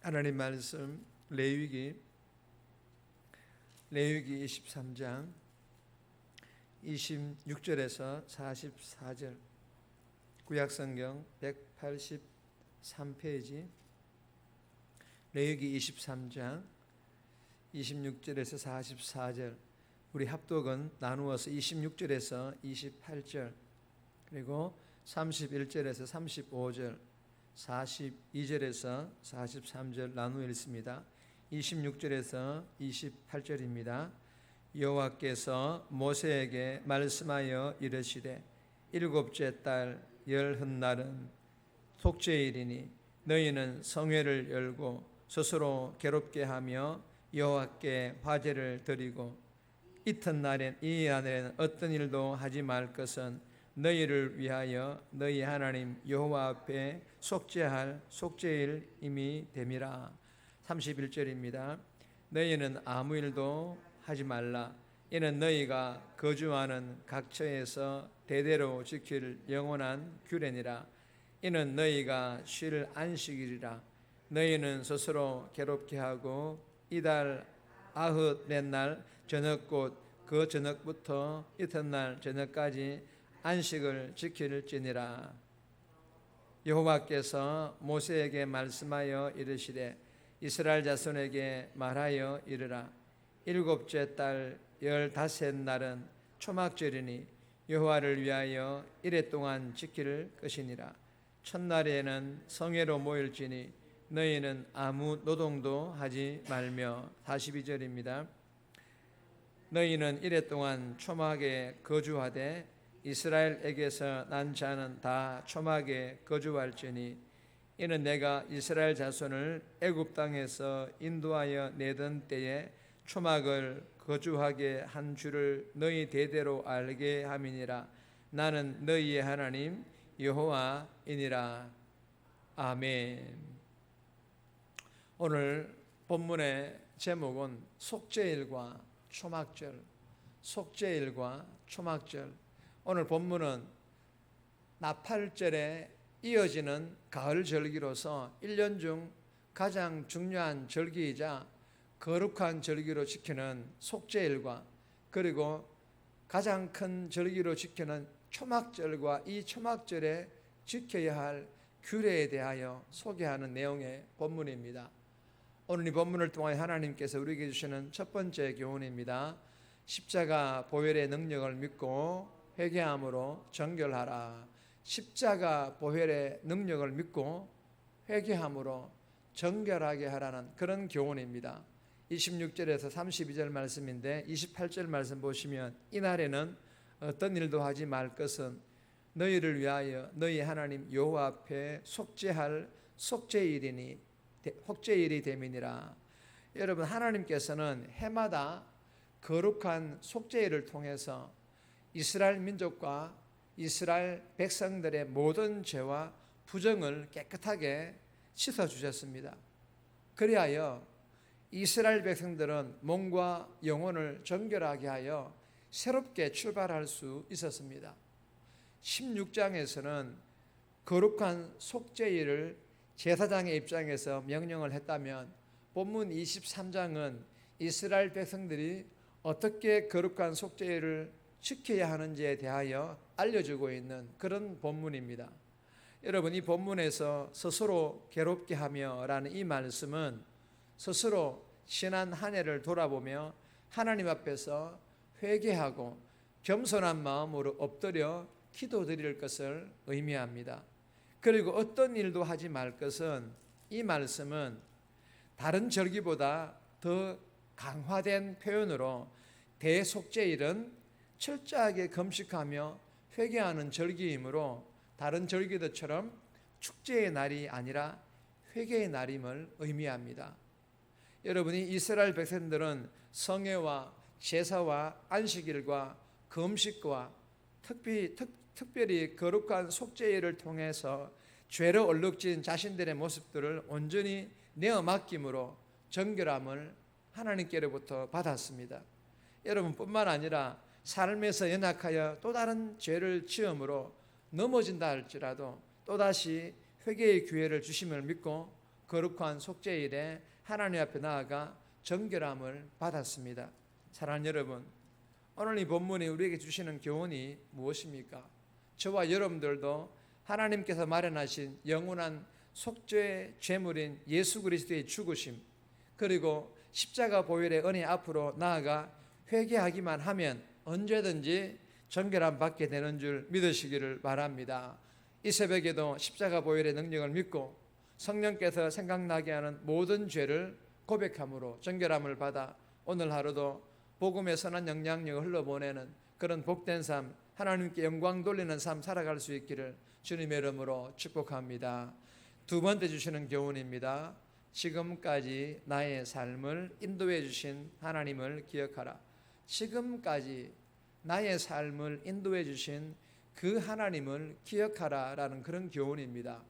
하나님 말씀 레위기 23장 26절에서 44절, 구약성경 183페이지, 레위기 23장 26절에서 44절, 우리 합독은 나누어서 26절에서 28절, 그리고 31절에서 35절, 42절에서 43절 나누어 읽습니다. 26절에서 28절입니다. 여호와께서 모세에게 말씀하여 이르시되 일곱째 달 열흔날은 속죄일이니 너희는 성회를 열고 스스로 괴롭게 하며 여호와께 화제를 드리고 이튿날엔 이 안에는 어떤 일도 하지 말 것은 너희를 위하여 너희 하나님 여호와 앞에 속죄할 속죄일임이 됨이라. 31절입니다. 너희는 아무 일도 하지 말라. 이는 너희가 거주하는 각처에서 대대로 지킬 영원한 규례니라. 이는 너희가 쉴 안식일이라. 너희는 스스로 괴롭게 하고 이달 아흔넷날 저녁 곧 그 저녁부터 이튿날 저녁까지 안식을 지킬지니라. 여호와께서 모세에게 말씀하여 이르시되 이스라엘 자손에게 말하여 이르라. 일곱째 달 열다섯 날은 초막절이니 여호와를 위하여 이레 동안 지킬 것이니라. 첫날에는 성회로 모일지니 너희는 아무 노동도 하지 말며. 42절입니다. 너희는 이레 동안 초막에 거주하되 이스라엘에게서 난 자는 다 초막에 거주할지니 이는 내가 이스라엘 자손을 애굽 땅에서 인도하여 내던 때에 초막을 거주하게 한 줄을 너희 대대로 알게 함이니라. 나는 너희의 하나님 여호와이니라. 아멘. 오늘 본문의 제목은 속죄일과 초막절, 속죄일과 초막절. 오늘 본문은 나팔절에 이어지는 가을 절기로서 1년 중 가장 중요한 절기이자 거룩한 절기로 지키는 속죄일과 그리고 가장 큰 절기로 지키는 초막절과 이 초막절에 지켜야 할 규례에 대하여 소개하는 내용의 본문입니다. 오늘 이 본문을 통해 하나님께서 우리에게 주시는 첫 번째 교훈입니다. 십자가 보혈의 능력을 믿고 회개함으로 정결하라. 십자가 보혈의 능력을 믿고 회개함으로 정결하게 하라는 그런 교훈입니다. 26절에서 32절 말씀인데 28절 말씀 보시면 이날에는 어떤 일도 하지 말 것은 너희를 위하여 너희 하나님 여호와 앞에 속죄할 속죄일이 됨이니라. 여러분, 하나님께서는 해마다 거룩한 속죄일을 통해서 이스라엘 민족과 이스라엘 백성들의 모든 죄와 부정을 깨끗하게 씻어주셨습니다. 그리하여 이스라엘 백성들은 몸과 영혼을 정결하게 하여 새롭게 출발할 수 있었습니다. 16장에서는 거룩한 속죄일을 제사장의 입장에서 명령을 했다면 본문 23장은 이스라엘 백성들이 어떻게 거룩한 속죄일을 지켜야 하는지에 대하여 알려주고 있는 그런 본문입니다. 여러분, 이 본문에서 스스로 괴롭게 하며 라는 이 말씀은 스스로 지난 한 해를 돌아보며 하나님 앞에서 회개하고 겸손한 마음으로 엎드려 기도드릴 것을 의미합니다. 그리고 어떤 일도 하지 말 것은, 이 말씀은 다른 절기보다 더 강화된 표현으로 대속죄일은 철저하게 금식하며 회개하는 절기이므로 다른 절기들처럼 축제의 날이 아니라 회개의 날임을 의미합니다. 여러분이 이스라엘 백성들은 성회와 제사와 안식일과 금식과 특별히 거룩한 속죄일을 통해서 죄로 얼룩진 자신들의 모습들을 온전히 내어 맡김으로 정결함을 하나님께로부터 받았습니다. 여러분뿐만 아니라 삶에서 연약하여 또 다른 죄를 지음으로 넘어진다 할지라도 또다시 회개의 기회를 주심을 믿고 거룩한 속죄일에 하나님 앞에 나아가 정결함을 받았습니다. 사랑하는 여러분, 오늘 이 본문이 우리에게 주시는 교훈이 무엇입니까? 저와 여러분들도 하나님께서 마련하신 영원한 속죄 제물인 예수 그리스도의 죽으심, 그리고 십자가 보혈의 은혜 앞으로 나아가 회개하기만 하면 언제든지 정결함 받게 되는 줄 믿으시기를 바랍니다. 이 새벽에도 십자가 보혈의 능력을 믿고 성령께서 생각나게 하는 모든 죄를 고백함으로 정결함을 받아 오늘 하루도 복음의 선한 영향력을 흘러보내는 그런 복된 삶, 하나님께 영광 돌리는 삶 살아갈 수 있기를 주님의 이름으로 축복합니다. 두 번째 주시는 교훈입니다. 지금까지 나의 삶을 인도해 주신 하나님을 기억하라. 지금까지 나의 삶을 인도해 주신 그 하나님을 기억하라라는 그런 교훈입니다.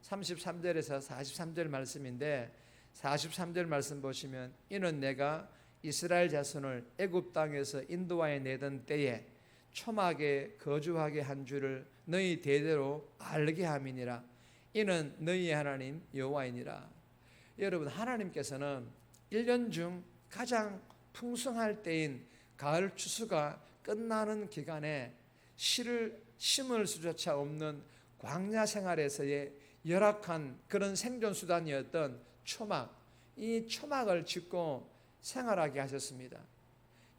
33절에서 43절 말씀인데 43절 말씀 보시면 이는 내가 이스라엘 자손을 애굽 땅에서 인도하여 내던 때에 초막에 거주하게 한 줄을 너희 대대로 알게 함이니라. 이는 너희의 하나님 여호와이니라. 여러분, 하나님께서는 1년 중 가장 풍성할 때인 가을 추수가 끝나는 기간에 심을 수조차 없는 광야 생활에서의 열악한 그런 생존 수단이었던 초막, 이 초막을 짓고 생활하게 하셨습니다.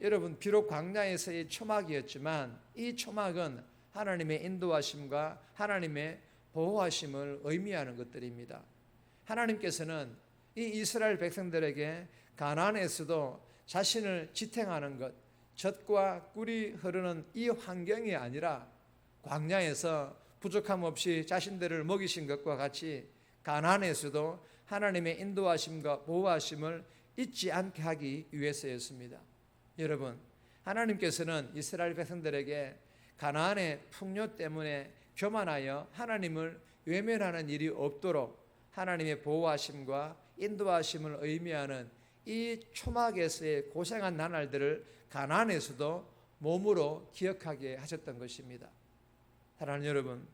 여러분, 비록 광야에서의 초막이었지만 이 초막은 하나님의 인도하심과 하나님의 보호하심을 의미하는 것들입니다. 하나님께서는 이 이스라엘 백성들에게 가나안에서도 자신을 지탱하는 것, 젖과 꿀이 흐르는 이 환경이 아니라 광야에서 부족함 없이 자신들을 먹이신 것과 같이 가나안에서도 하나님의 인도하심과 보호하심을 잊지 않게 하기 위해서였습니다. 여러분, 하나님께서는 이스라엘 백성들에게 가나안의 풍요 때문에 교만하여 하나님을 외면하는 일이 없도록 하나님의 보호하심과 인도하심을 의미하는 이 초막에서의 고생한 나날들을 가나안에서도 몸으로 기억하게 하셨던 것입니다. 사랑하는 여러분,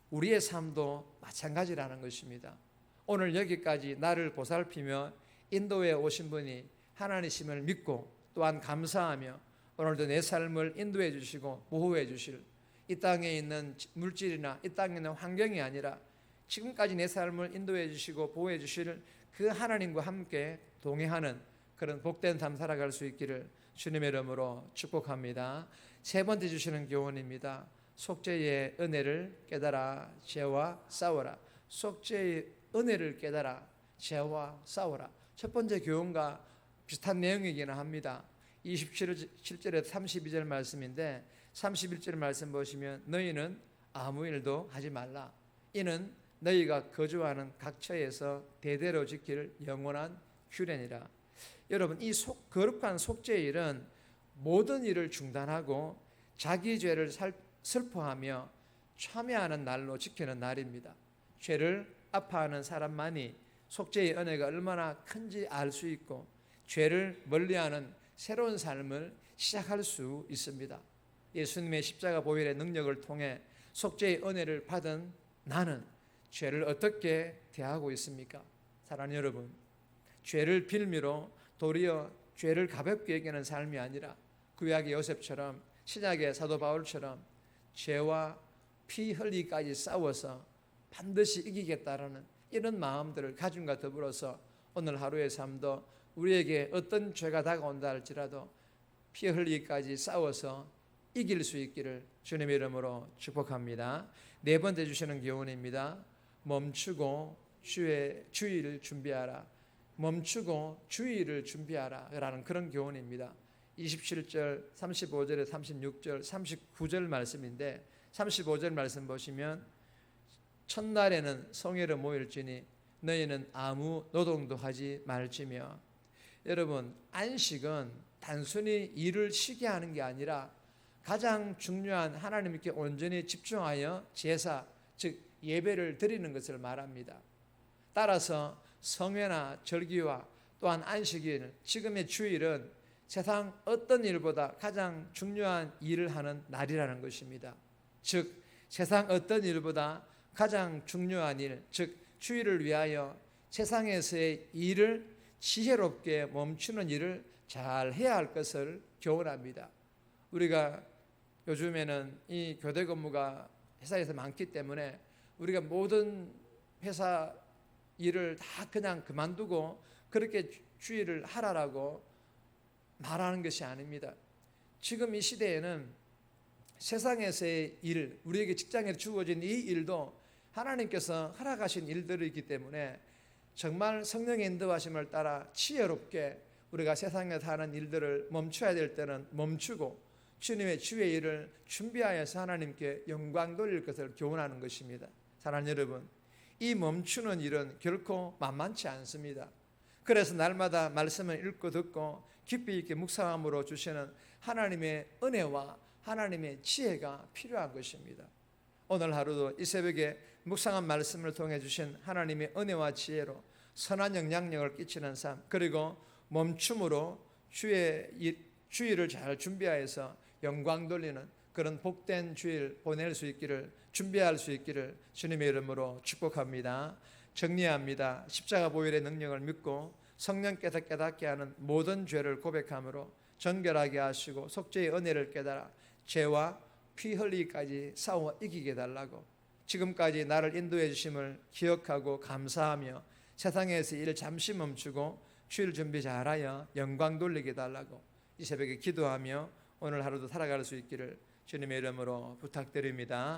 우리의 삶도 마찬가지라는 것입니다. 오늘 여기까지 나를 보살피며 인도에 오신 분이 하나님이심을 믿고 또한 감사하며 오늘도 내 삶을 인도해 주시고 보호해 주실, 이 땅에 있는 물질이나 이 땅에 있는 환경이 아니라 지금까지 내 삶을 인도해 주시고 보호해 주실 그 하나님과 함께 동행하는 그런 복된 삶 살아갈 수 있기를 주님의 이름으로 축복합니다. 세 번째 주시는 교훈입니다. 속죄의 은혜를 깨달아 죄와 싸워라. 속죄의 은혜를 깨달아 죄와 싸워라. 첫 번째 교훈과 비슷한 내용이기는 합니다. 27절에서 32절 말씀인데 31절 말씀 보시면 너희는 아무 일도 하지 말라. 이는 너희가 거주하는 각처에서 대대로 지킬 영원한 규례니라. 여러분, 이 거룩한 속죄일은 모든 일을 중단하고 자기 죄를 슬퍼하며 참회하는 날로 지키는 날입니다. 죄를 아파하는 사람만이 속죄의 은혜가 얼마나 큰지 알 수 있고 죄를 멀리하는 새로운 삶을 시작할 수 있습니다. 예수님의 십자가 보혈의 능력을 통해 속죄의 은혜를 받은 나는 죄를 어떻게 대하고 있습니까? 사랑하는 여러분, 죄를 빌미로 도리어 죄를 가볍게 여기는 삶이 아니라 구약의 요셉처럼 신약의 사도 바울처럼 죄와 피 흘리기까지 싸워서 반드시 이기겠다라는 이런 마음들을 가짐과 더불어서 오늘 하루의 삶도 우리에게 어떤 죄가 다가온다 할지라도 피 흘리기까지 싸워서 이길 수 있기를 주님의 이름으로 축복합니다. 네 번째 주시는 교훈입니다. 멈추고 주의를 준비하라. 멈추고 주의를 준비하라 라는 그런 교훈입니다. 27절, 35절에 36절, 39절 말씀인데 35절 말씀 보시면 첫날에는 성회로 모일지니 너희는 아무 노동도 하지 말지며. 여러분, 안식은 단순히 일을 쉬게 하는 게 아니라 가장 중요한 하나님께 온전히 집중하여 제사, 즉 예배를 드리는 것을 말합니다. 따라서 성회나 절기와 또한 안식일, 지금의 주일은 세상 어떤 일보다 가장 중요한 일을 하는 날이라는 것입니다. 즉 세상 어떤 일보다 가장 중요한 일, 즉 주일을 위하여 세상에서의 일을 지혜롭게 멈추는 일을 잘 해야 할 것을 교훈합니다. 우리가 요즘에는 이 교대 근무가 회사에서 많기 때문에 우리가 모든 회사 일을 다 그냥 그만두고 그렇게 주의를 하라라고 말하는 것이 아닙니다. 지금 이 시대에는 세상에서의 일, 우리에게 직장에 주어진 이 일도 하나님께서 허락하신 일들이기 때문에 정말 성령의 인도하심을 따라 지혜롭게 우리가 세상에서 하는 일들을 멈춰야 될 때는 멈추고 주님의 주의 일을 준비하여서 하나님께 영광 돌릴 것을 교훈하는 것입니다. 사랑하는 여러분, 이 멈추는 일은 결코 만만치 않습니다. 그래서 날마다 말씀을 읽고 듣고 깊이 있게 묵상함으로 주시는 하나님의 은혜와 하나님의 지혜가 필요한 것입니다. 오늘 하루도 이 새벽에 묵상한 말씀을 통해 주신 하나님의 은혜와 지혜로 선한 영향력을 끼치는 삶, 그리고 멈춤으로 주일을 잘 준비하여서 영광 돌리는 그런 복된 주일 보낼 수 있기를, 준비할 수 있기를 주님의 이름으로 축복합니다. 정리합니다. 십자가 보혈의 능력을 믿고 성령께서 깨닫게 하는 모든 죄를 고백함으로 정결하게 하시고 속죄의 은혜를 깨달아 죄와 피 흘리기까지 싸워 이기게 해달라고, 지금까지 나를 인도해 주심을 기억하고 감사하며 세상에서 일을 잠시 멈추고 주일 준비 잘하여 영광 돌리게 해달라고 이 새벽에 기도하며 오늘 하루도 살아갈 수 있기를 주님의 이름으로 부탁드립니다.